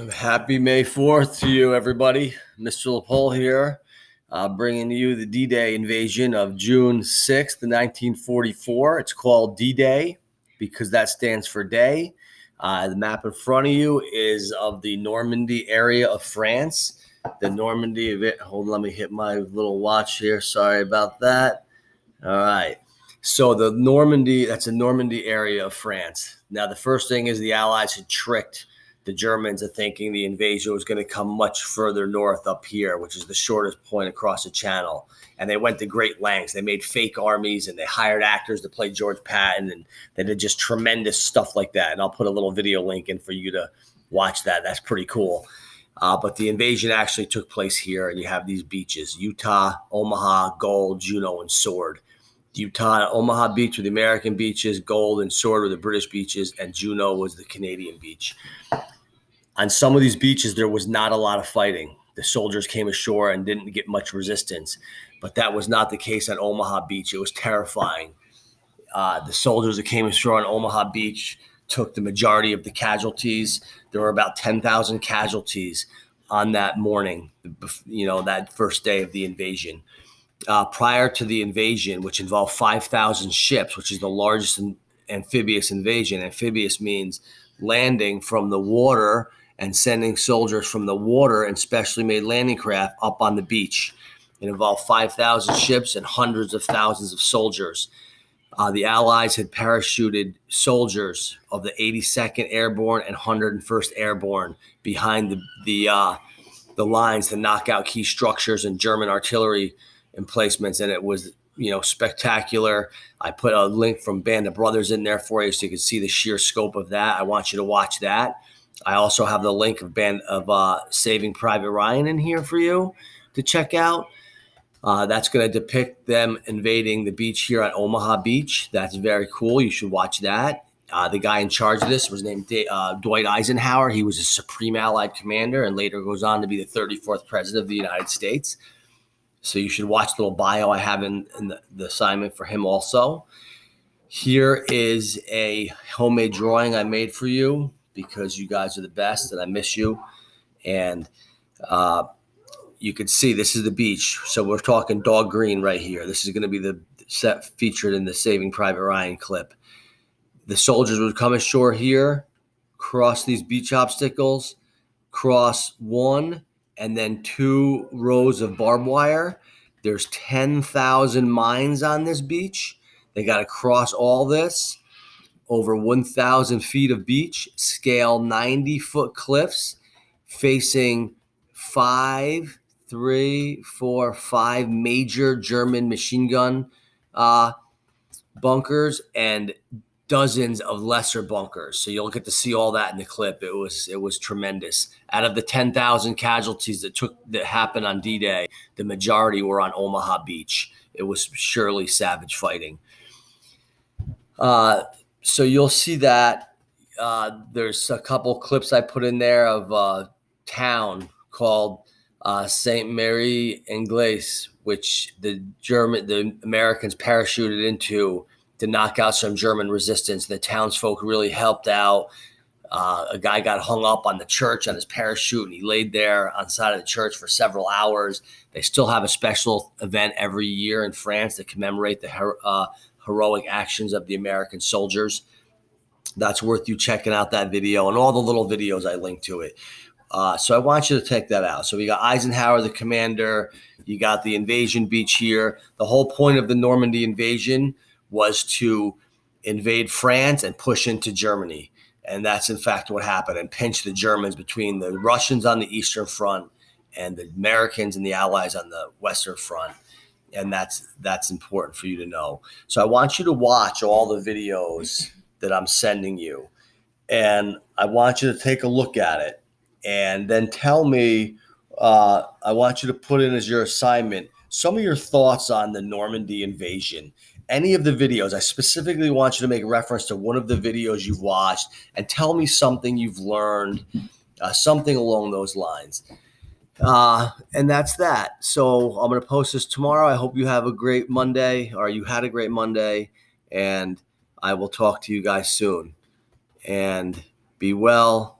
Happy May 4th to you, everybody. Mr. LaPole here, bringing you the D-Day invasion of June 6th, 1944. It's called D-Day because that stands for day. The map in front of you is of the Normandy area of France. The Normandy of it. Hold on, let me hit my little watch here. Sorry about that. All right. So the Normandy, that's a Normandy area of France. Now, the first thing is the Allies had tricked the Germans into thinking the invasion was going to come much further north up here, which is the shortest point across the channel. And they went to great lengths. They made fake armies and they hired actors to play George Patton, and they did just tremendous stuff like that. And I'll put a little video link in for you to watch that. That's pretty cool. But the invasion actually took place here, and you have these beaches: Utah, Omaha, Gold, Juno, and Sword. Utah and Omaha Beach were the American beaches, Gold and Sword were the British beaches, and Juno was the Canadian beach. On some of these beaches, there was not a lot of fighting. The soldiers came ashore and didn't get much resistance, but that was not the case on Omaha Beach. It was terrifying. The soldiers that came ashore on Omaha Beach took the majority of the casualties. There were about 10,000 casualties on that morning, that first day of the invasion. Prior to the invasion, which involved 5,000 ships, which is the largest amphibious invasion. Amphibious means landing from the water and sending soldiers from the water and specially made landing craft up on the beach. It involved 5,000 ships and hundreds of thousands of soldiers. The Allies had parachuted soldiers of the 82nd Airborne and 101st Airborne behind the lines to knock out key structures and German artillery emplacements, and it was spectacular. I put a link from Band of Brothers in there for you so you can see the sheer scope of that. I want you to watch that. I also have the link of Saving Private Ryan in here for you to check out. That's going to depict them invading the beach here at Omaha Beach. That's very cool. You should watch that. The guy in charge of this was named Dwight Eisenhower. He was a Supreme Allied Commander and later goes on to be the 34th President of the United States. So you should watch the little bio I have in the assignment for him also. Here is a homemade drawing I made for you because you guys are the best and I miss you. And you can see this is the beach. So we're talking dog green right here. This is going to be the set featured in the Saving Private Ryan clip. The soldiers would come ashore here, cross these beach obstacles, cross one, and then 2 rows of barbed wire. There's 10,000 mines on this beach. They got to cross all this, over 1,000 feet of beach, scale 90-foot cliffs, facing 5 major German machine gun bunkers and dozens of lesser bunkers. So you'll get to see all that in the clip. It was tremendous. Out of the 10,000 casualties that happened on D-Day, the majority were on Omaha Beach. It was surely savage fighting. So you'll see that. There's a couple clips I put in there of a town called Saint Mary Anglaise, which the Americans parachuted into to knock out some German resistance. The townsfolk really helped out. A guy got hung up on the church on his parachute, and he laid there on the side of the church for several hours. They still have a special event every year in France to commemorate the heroic actions of the American soldiers. That's worth you checking out that video and all the little videos I linked to it. So I want you to check that out. So we got Eisenhower, the commander. You got the invasion beach here. The whole point of the Normandy invasion was to invade France and push into Germany. And that's, in fact, what happened, and pinch the Germans between the Russians on the Eastern Front and the Americans and the Allies on the Western Front. And that's important for you to know. So I want you to watch all the videos that I'm sending you. And I want you to take a look at it. And then tell me, I want you to put in as your assignment some of your thoughts on the Normandy invasion. Any of the videos, I specifically want you to make reference to one of the videos you've watched and tell me something you've learned, something along those lines. And that's that. So I'm going to post this tomorrow. I hope you have a great Monday, or you had a great Monday, and I will talk to you guys soon. And be well.